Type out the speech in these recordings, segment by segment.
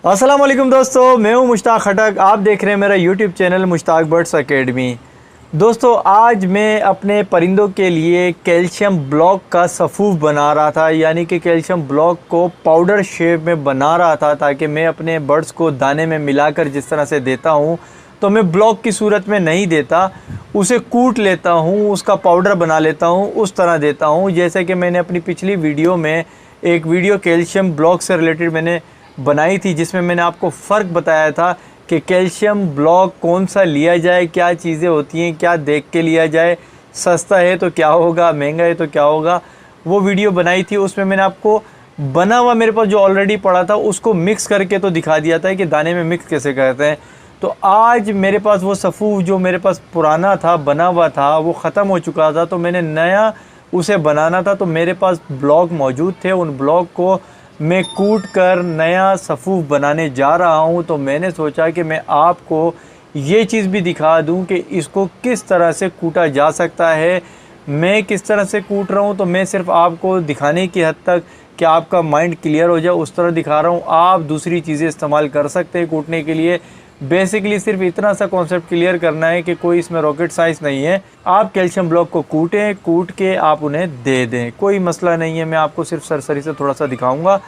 अस्सलाम वालेकुम दोस्तों, मैं हूं मुश्ताक खटक। आप देख रहे हैं मेरा YouTube channel Mushtaq birds academy. दोस्तों, आज मैं अपने परिंदों के लिए कैल्शियम ब्लॉक का सफ़ूफ बना रहा था, यानी कि कैल्शियम ब्लॉक को पाउडर शेप में बना रहा था, ताकि मैं अपने बर्ड्स को दाने में मिलाकर जिस तरह से देता हूं, तो मैं ब्लॉक की सूरत में नहीं देता, उसे कूट लेता हूं, उसका पाउडर बना लेता हूं, उस तरह देता हूं। जैसे कि मैंने अपनी पिछली वीडियो में एक वीडियो कैल्शियम ब्लॉक से रिलेटेड मैंने बनाई थी, जिसमें मैंने आपको फ़र्क बताया था कि कैल्शियम ब्लॉक कौन सा लिया जाए, क्या चीज़ें होती हैं, क्या देख के लिया जाए, सस्ता है तो क्या होगा, महंगा है तो क्या होगा। वो वीडियो बनाई थी, उसमें मैंने आपको बना हुआ मेरे पास जो ऑलरेडी पड़ा था उसको मिक्स करके तो दिखा दिया था कि दाने में मिक्स कैसे करते हैं। तो आज मेरे पास वो सफ़ूफ जो मेरे पास पुराना था, बना हुआ था, वो ख़त्म हो चुका था, तो मैंने नया उसे बनाना था। तो मेरे पास ब्लॉक मौजूद थे, उन ब्लॉक को मैं कूट कर नया सफ़ूफ बनाने जा रहा हूं। तो मैंने सोचा कि मैं आपको ये चीज़ भी दिखा दूं कि इसको किस तरह से कूटा जा सकता है, मैं किस तरह से कूट रहा हूं। तो मैं सिर्फ आपको दिखाने की हद तक कि आपका माइंड क्लियर हो जाए उस तरह दिखा रहा हूं। आप दूसरी चीज़ें इस्तेमाल कर सकते हैं कूटने के लिए। बेसिकली सिर्फ इतना सा कॉन्सेप्ट क्लियर करना है कि कोई इसमें रॉकेट साइंस नहीं है। आप कैल्शियम ब्लॉक को कूटें, कूट के आप उन्हें दे दें, कोई मसला नहीं है। मैं आपको सिर्फ सरसरी से थोड़ा सा दिखाऊंगा,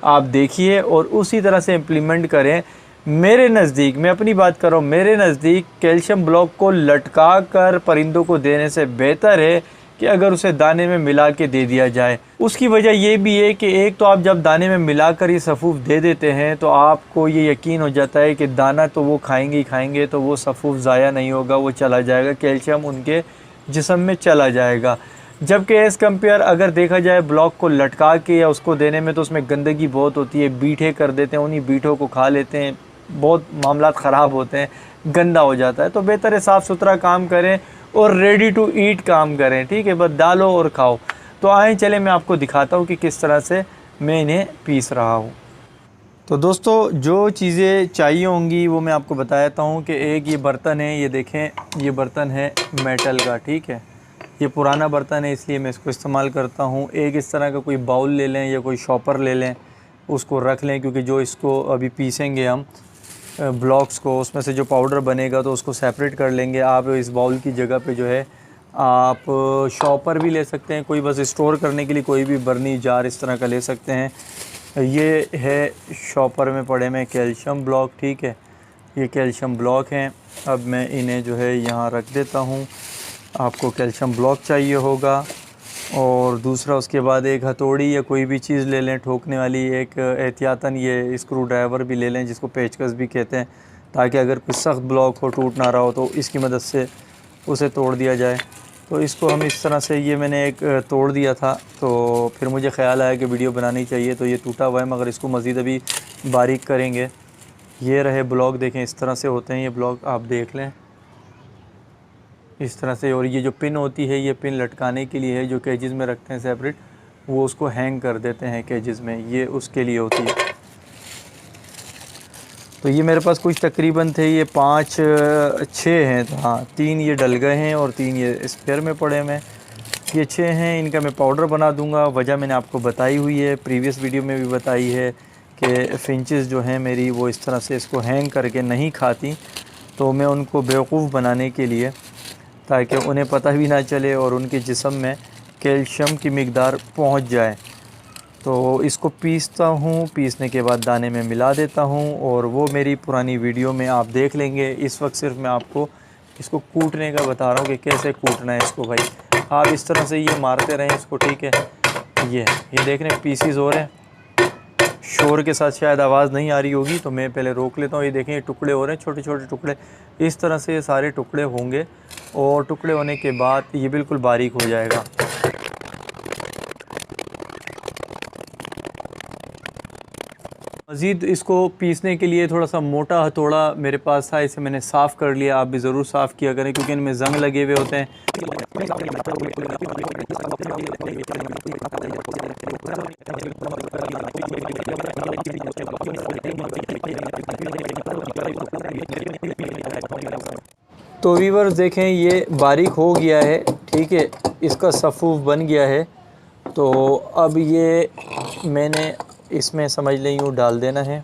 आप देखिए और उसी तरह से इम्प्लीमेंट करें। मेरे नज़दीक, मैं अपनी बात कर रहा हूँ, मेरे नज़दीक कैल्शियम ब्लॉक को लटका कर परिंदों को देने से बेहतर है कि अगर उसे दाने में मिला के दे दिया जाए। उसकी वजह ये भी है कि एक तो आप जब दाने में मिला कर ये सफ़ूफ दे देते हैं तो आपको ये यकीन हो जाता है कि दाना तो वो खाएंगे ही खाएंगे, तो वो सफ़ूफ ज़ाया नहीं होगा, वो चला जाएगा, कैल्शियम उनके जिस्म में चला जाएगा। जबकि एज़ कम्पेयर अगर देखा जाए ब्लॉक को लटका के या उसको देने में, तो उसमें गंदगी बहुत होती है, बीठे कर देते हैं, उन्हीं बीठों को खा लेते हैं, बहुत मामला ख़राब होते हैं, गंदा हो जाता है। तो बेहतर है साफ़ सुथरा काम करें और रेडी टू ईट काम करें, ठीक है, बस डालो और खाओ। तो आए चले मैं आपको दिखाता हूँ कि किस तरह से मैं इन्हें पीस रहा हूँ। तो दोस्तों, जो चीज़ें चाहिए होंगी वो मैं आपको बताता हूँ कि एक ये बर्तन है, ये देखें, ये बर्तन है मेटल का, ठीक है, ये पुराना बर्तन है इसलिए मैं इसको इस्तेमाल करता हूँ। एक इस तरह का कोई बाउल ले लें या कोई शॉपर ले लें, उसको रख लें, क्योंकि जो इसको अभी पीसेंगे हम ब्लॉक्स को, उसमें से जो पाउडर बनेगा तो उसको सेपरेट कर लेंगे। आप इस बाउल की जगह पे जो है आप शॉपर भी ले सकते हैं, कोई बस स्टोर करने के लिए कोई भी बर्नी जार इस तरह का ले सकते हैं। ये है शॉपर में पड़े में कैल्शियम ब्लॉक, ठीक है, ये कैल्शियम ब्लॉक हैं। अब मैं इन्हें जो है यहाँ रख देता हूँ। आपको कैल्शियम ब्लॉक चाहिए होगा, और दूसरा उसके बाद एक हथौड़ी या कोई भी चीज़ ले लें ठोकने वाली, एक एहतियातन ये स्क्रू ड्राइवर भी ले लें, जिसको पेचकस भी कहते हैं, ताकि अगर कोई सख्त ब्लॉक हो, टूट ना रहा हो, तो इसकी मदद से उसे तोड़ दिया जाए। तो इसको हम इस तरह से, ये मैंने एक तोड़ दिया था, तो फिर मुझे ख़्याल आया कि वीडियो बनानी चाहिए, तो ये टूटा हुआ है, मगर इसको मज़ीद अभी बारीक करेंगे। ये रहे ब्लॉक, देखें इस तरह से होते हैं ये ब्लॉक, आप देख लें इस तरह से। और ये जो पिन होती है, ये पिन लटकाने के लिए है, जो केजेस में रखते हैं सेपरेट, वो उसको हैंग कर देते हैं केजेस में, ये उसके लिए होती है। तो ये मेरे पास कुछ तकरीबन थे, ये 5-6 हैं, हाँ 3 ये डल गए हैं और 3 ये स्पेयर में पड़े हैं। ये 6 हैं, इनका मैं पाउडर बना दूंगा। वजह मैंने आपको बताई हुई है, प्रीवियस वीडियो में भी बताई है कि फिंचेस जो हैं मेरी, वो इस तरह से इसको हैंग करके नहीं खाती, तो मैं उनको बेवकूफ़ बनाने के लिए, ताकि उन्हें पता भी ना चले और उनके जिस्म में कैल्शियम की मिक़दार पहुंच जाए, तो इसको पीसता हूँ। पीसने के बाद दाने में मिला देता हूँ, और वो मेरी पुरानी वीडियो में आप देख लेंगे। इस वक्त सिर्फ मैं आपको इसको कूटने का बता रहा हूँ कि कैसे कूटना है इसको। भाई आप इस तरह से ये मारते रहें इसको, ठीक है। ये देख रहे हैं पीसीज हो रहे हैं, शोर के साथ शायद आवाज़ नहीं आ रही होगी, तो मैं पहले रोक लेता हूँ। ये देखें, ये टुकड़े हो रहे हैं, छोटे छोटे टुकड़े, इस तरह से ये सारे टुकड़े होंगे, और टुकड़े होने के बाद ये बिल्कुल बारीक हो जाएगा। मज़ीद इसको पीसने के लिए थोड़ा सा मोटा हथौड़ा मेरे पास था, इसे मैंने साफ़ कर लिया। आप भी ज़रूर साफ़ किया करें, क्योंकि इनमें ज़ंग लगे हुए होते हैं। तो व्यूअर्स देखें, ये बारीक हो गया है, ठीक है, इसका सफ़ूफ बन गया है। तो अब ये मैंने इसमें समझ लें यूँ डाल देना है,